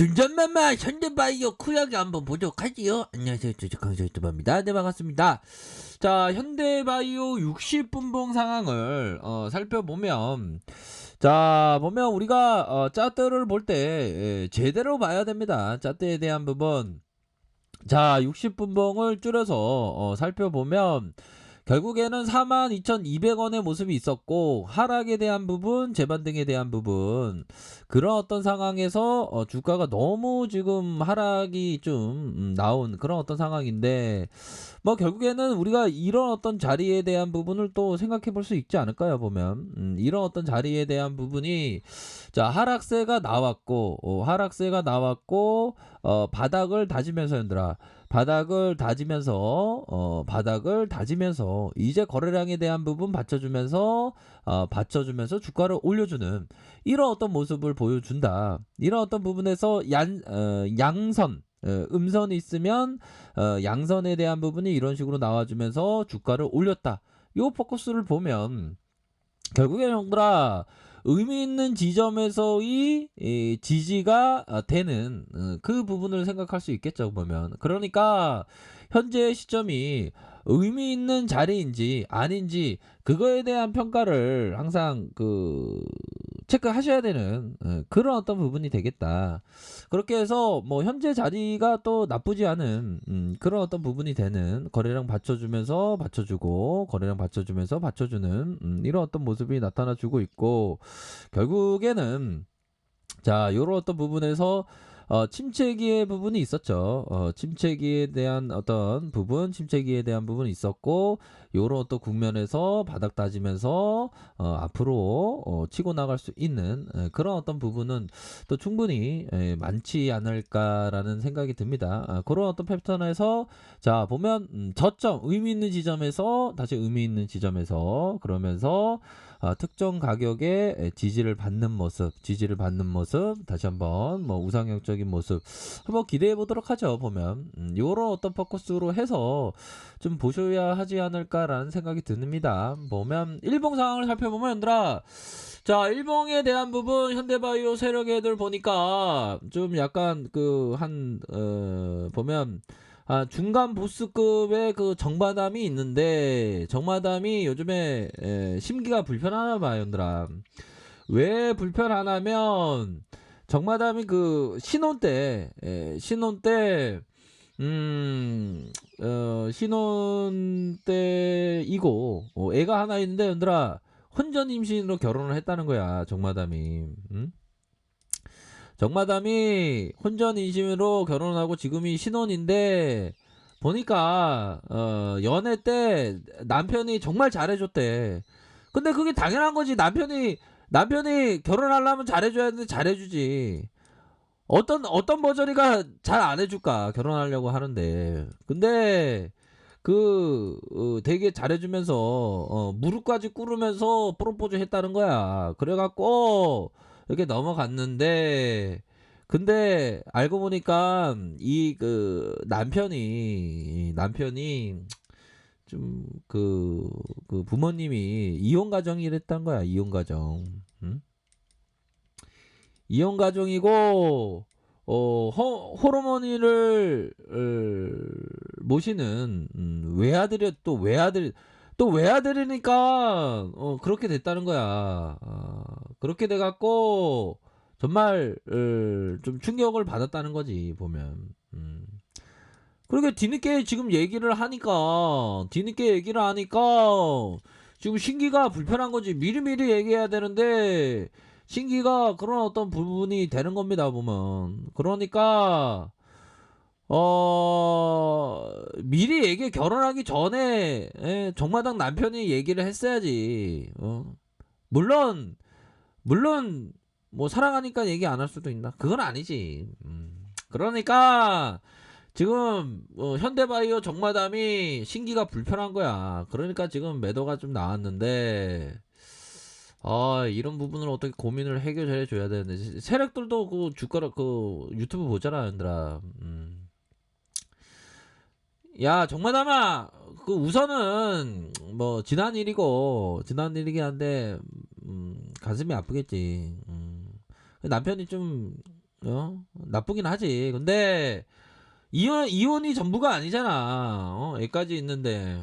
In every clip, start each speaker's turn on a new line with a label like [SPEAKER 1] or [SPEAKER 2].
[SPEAKER 1] 준전마마 현대바이오 쿠야기 한번 보도록 하지요. 안녕하세요, 조직강사 유튜버입니다. 네, 반갑습니다. 자, 현대바이오 60분봉 상황을 살펴보면, 자, 보면 우리가 차트를 볼 때 제대로 봐야 됩니다. 차트에 대한 부분. 자, 60분봉을 줄여서 살펴보면 결국에는 42,200원의 모습이 있었고, 하락에 대한 부분, 재반등에 대한 부분, 그런 어떤 상황에서 주가가 너무 지금 하락이 좀 나온 그런 어떤 상황인데, 뭐 결국에는 우리가 이런 어떤 자리에 대한 부분을 또 생각해 볼 수 있지 않을까요? 보면 이런 어떤 자리에 대한 부분이, 자, 하락세가 나왔고, 바닥을 다지면서, 얘들아, 바닥을 다지면서 이제 거래량에 대한 부분 받쳐주면서 주가를 올려주는 이런 어떤 모습을 보여준다. 이런 어떤 부분에서 양선, 음선이 있으면 양선에 대한 부분이 이런 식으로 나와주면서 주가를 올렸다. 요 포커스를 보면 결국에 형들아, 의미 있는 지점에서의 지지가 되는 그 부분을 생각할 수 있겠죠, 보면. 그러니까 현재의 시점이 의미 있는 자리인지 아닌지 그거에 대한 평가를 항상 체크하셔야 되는 그런 어떤 부분이 되겠다. 그렇게 해서 뭐 현재 자리가 또 나쁘지 않은 그런 어떤 부분이 되는, 거래량 받쳐주면서 받쳐주고 거래량 받쳐주면서 받쳐주는 이런 어떤 모습이 나타나주고 있고, 결국에는 자, 요런 어떤 부분에서 침체기의 부분이 있었죠. 침체기에 대한 어떤 부분, 침체기에 대한 부분이 있었고, 요런 어떤 국면에서 바닥 다지면서 앞으로 치고 나갈 수 있는 그런 어떤 부분은 또 충분히 많지 않을까라는 생각이 듭니다. 그런 어떤 패턴에서, 자, 보면 저점, 의미 있는 지점에서 다시 의미 있는 지점에서, 그러면서 특정 가격에 지지를 받는 모습, 다시 한번 뭐 우상향적인 모습 한번 기대해 보도록 하죠. 보면 요런 어떤 포커스로 해서 좀 보셔야 하지 않을까라는 생각이 듭니다. 보면 일봉 상황을 살펴보면, 얘들아, 자, 일봉에 대한 부분 현대바이오 세력애들 보니까 좀 약간 보면 중간 보스급의 그 정마담이 있는데, 정마담이 요즘에 심기가 불편하나 봐요, 얘들아. 왜 불편하냐면, 정마담이 신혼 때이고, 애가 하나 있는데, 얘들아, 혼전 임신으로 결혼을 했다는 거야, 정마담이. 정마담이 혼전 임신으로 결혼하고 지금이 신혼인데, 보니까 연애 때 남편이 정말 잘해줬대. 근데 그게 당연한 거지. 남편이 결혼하려면 잘해줘야 되는데 잘해주지. 어떤 버전이가 잘 안 해줄까, 결혼하려고 하는데. 근데 되게 잘해주면서 무릎까지 꿇으면서 프로포즈 했다는 거야. 그래갖고 이렇게 넘어갔는데, 근데 알고 보니까 남편이 좀 부모님이 이혼 가정이랬단 거야. 이혼 가정. 응? 이혼 가정이고, 호르몬이를 모시는 외아들이니까 그렇게 됐다는 거야. 그렇게 돼갖고 정말 좀 충격을 받았다는 거지, 보면. 그러니까 뒤늦게 얘기를 하니까 지금 신기가 불편한 거지. 미리미리 얘기해야 되는데 신기가 그런 어떤 부분이 되는 겁니다, 보면. 그러니까 미리 결혼하기 전에 정마당 남편이 얘기를 했어야지. 물론 뭐 사랑하니까 얘기 안 할 수도 있나? 그건 아니지. 그러니까 지금 현대바이오 정마담이 신기가 불편한 거야. 그러니까 지금 매도가 좀 나왔는데, 이런 부분을 어떻게 고민을 해결해 줘야 되는데, 세력들도 주가를 유튜브 보잖아, 얘들아. 야, 정마담아, 우선은 뭐 지난 일이긴 한데 가슴이 아프겠지. 남편이 좀 나쁘긴 하지. 근데 이혼이 전부가 아니잖아. 애까지 있는데.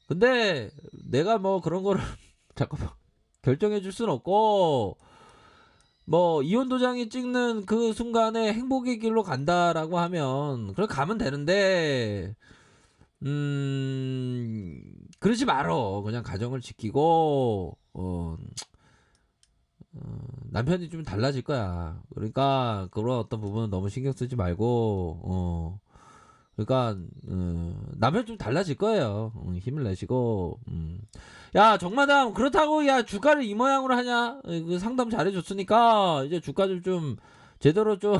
[SPEAKER 1] 근데 내가 뭐 그런 거를 잠깐만 결정해 줄 순 없고, 뭐 이혼 도장이 찍는 그 순간에 행복의 길로 간다라고 하면 그래 가면 되는데, 그러지 말어. 그냥 가정을 지키고, 남편이 좀 달라질 거야. 그러니까 그런 어떤 부분은 너무 신경 쓰지 말고, 그러니까 남편 좀 달라질 거예요. 힘을 내시고. 야 정마담, 그렇다고 야 주가를 이 모양으로 하냐? 그 상담 잘해줬으니까 이제 주가를 좀 제대로 좀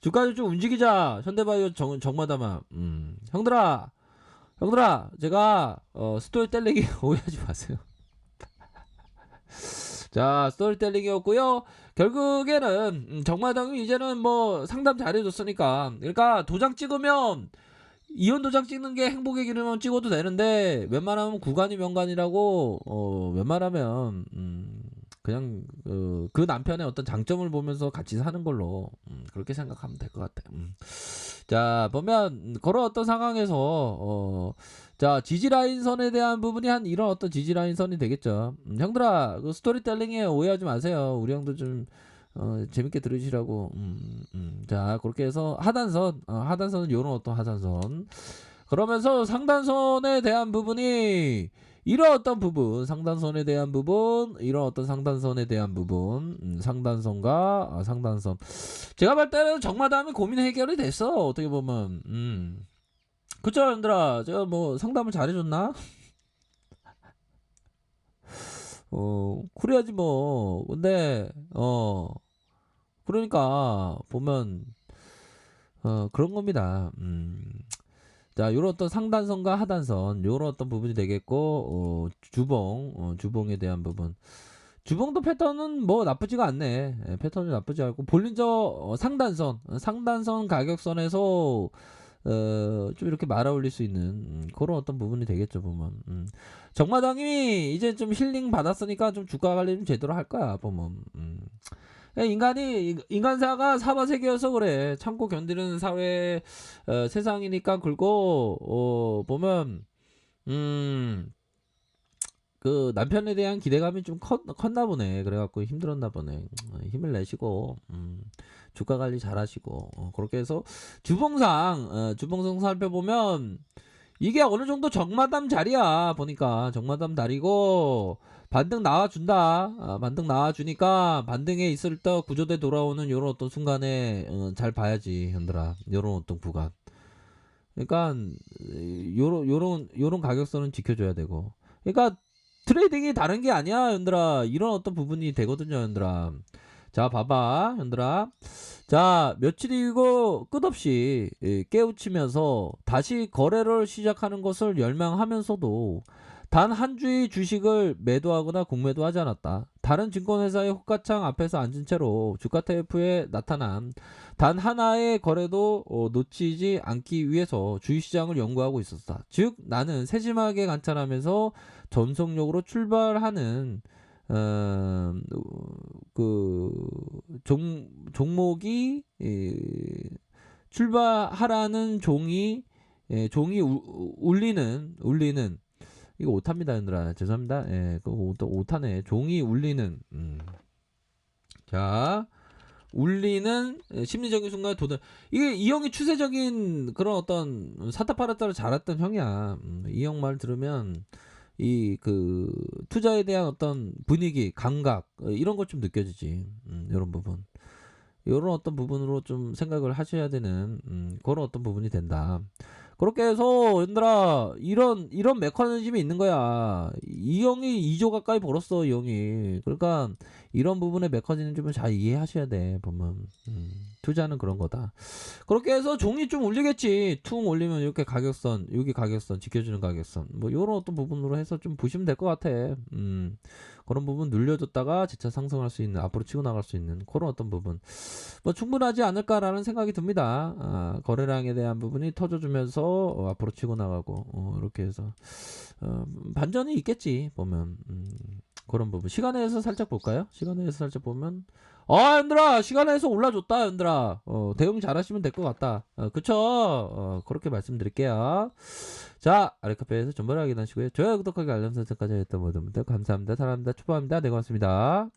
[SPEAKER 1] 주가를 좀 움직이자. 현대바이오 정마담아. 형들아 제가 스토리텔링이 오해하지 마세요. 자, 스토리텔링이었고요. 결국에는 정마담이 이제는 뭐 상담 잘해줬으니까, 그러니까 도장 찍으면 이혼 도장 찍는 게 행복의 길이면 찍어도 되는데, 웬만하면 구간이 명간이라고, 웬만하면 그냥 그 남편의 어떤 장점을 보면서 같이 사는 걸로, 그렇게 생각하면 될 것 같아요. 자, 보면 그런 어떤 상황에서 자, 지지라인선에 대한 부분이 한 이런 어떤 지지라인선이 되겠죠. 형들아, 그 스토리텔링에 오해하지 마세요. 우리 형도 좀 재밌게 들으시라고. 자, 그렇게 해서 하단선은 요런 어떤 하단선. 그러면서 상단선에 대한 부분이 이런 어떤 부분, 상단선에 대한 부분, 이런 어떤 상단선에 대한 부분, 상단선과 상단선. 제가 볼 때는 정마담이 고민 해결이 됐어. 어떻게 보면. 그쵸, 형들아. 제가 뭐 상담을 잘해줬나? 그래야지 뭐. 근데 그러니까 보면 그런 겁니다. 자, 요런 어떤 상단선과 하단선, 요런 어떤 부분이 되겠고, 주봉에 대한 부분. 주봉도 패턴은 뭐 나쁘지가 않네. 예, 패턴이 나쁘지 않고, 볼린저 상단선 가격선에서 좀 이렇게 말아 올릴 수 있는 그런 어떤 부분이 되겠죠, 보면. 정마당이 이제 좀 힐링 받았으니까 좀 주가 관리 좀 제대로 할 거야, 보면. 인간사가 사바세계여서 그래. 참고 견디는 사회, 세상이니까. 그리고 보면 그 남편에 대한 기대감이 좀 컸나 보네. 그래갖고 힘들었나 보네. 힘을 내시고 주가 관리 잘하시고, 그렇게 해서 주봉상 살펴보면 이게 어느 정도 정마담 자리야. 보니까 정마담 다리고 반등 나와준다. 반등 나와주니까 반등에 있을 때 구조대 돌아오는 요런 어떤 순간에 잘 봐야지, 현들아. 요런 어떤 구간. 그러니까 요런 가격선은 지켜줘야 되고. 그러니까 트레이딩이 다른 게 아니야, 현들아. 이런 어떤 부분이 되거든요, 현들아. 자, 봐봐, 현들아. 자, 며칠이고 끝없이 깨우치면서 다시 거래를 시작하는 것을 열망하면서도 단 한 주의 주식을 매도하거나 공매도하지 않았다. 다른 증권회사의 호가창 앞에서 앉은 채로 주가 TF에 나타난 단 하나의 거래도 놓치지 않기 위해서 주식시장을 연구하고 있었다. 즉 나는 세심하게 관찰하면서 전속력으로 출발하는 그 종목이 출발하라는 종이 울리는, 이거 오타입니다, 얘들아. 죄송합니다. 예, 그 오타네. 종이 울리는. 자, 울리는 심리적인 순간에 도달. 이게 이 형이 추세적인 그런 어떤 사타 파라타를 잘했던 형이야. 이 형 말 들으면 이 그 투자에 대한 어떤 분위기, 감각, 이런 것 좀 느껴지지. 이런 부분. 이런 어떤 부분으로 좀 생각을 하셔야 되는 그런 어떤 부분이 된다. 그렇게 해서 얘들아, 이런 메커니즘이 있는 거야. 이 형이 2조 가까이 벌었어, 이 형이. 그러니까 이런 부분의 메커니즘을 잘 이해하셔야 돼, 보면. 투자는 그런 거다. 그렇게 해서 종이 좀 울리겠지. 퉁 올리면 이렇게 가격선, 여기 가격선, 지켜주는 가격선, 뭐 요런 어떤 부분으로 해서 좀 보시면 될 것 같아. 그런 부분 늘려줬다가 재차 상승할 수 있는, 앞으로 치고 나갈 수 있는 그런 어떤 부분, 뭐 충분하지 않을까라는 생각이 듭니다. 거래량에 대한 부분이 터져주면서 앞으로 치고 나가고, 이렇게 해서 반전이 있겠지, 보면. 그런 부분 시간에서 살짝 볼까요? 시간에서 살짝 보면 연들아 시간에서 올라줬다 연들아 대응 잘하시면 될 것 같다 그쵸 그렇게 말씀드릴게요. 자 아래카페에서 정보를 확인하시고요. 좋아요 구독하기 알람 설정까지 했던 모든 분들 감사합니다. 사랑합니다. 축복합니다. 네 고맙습니다.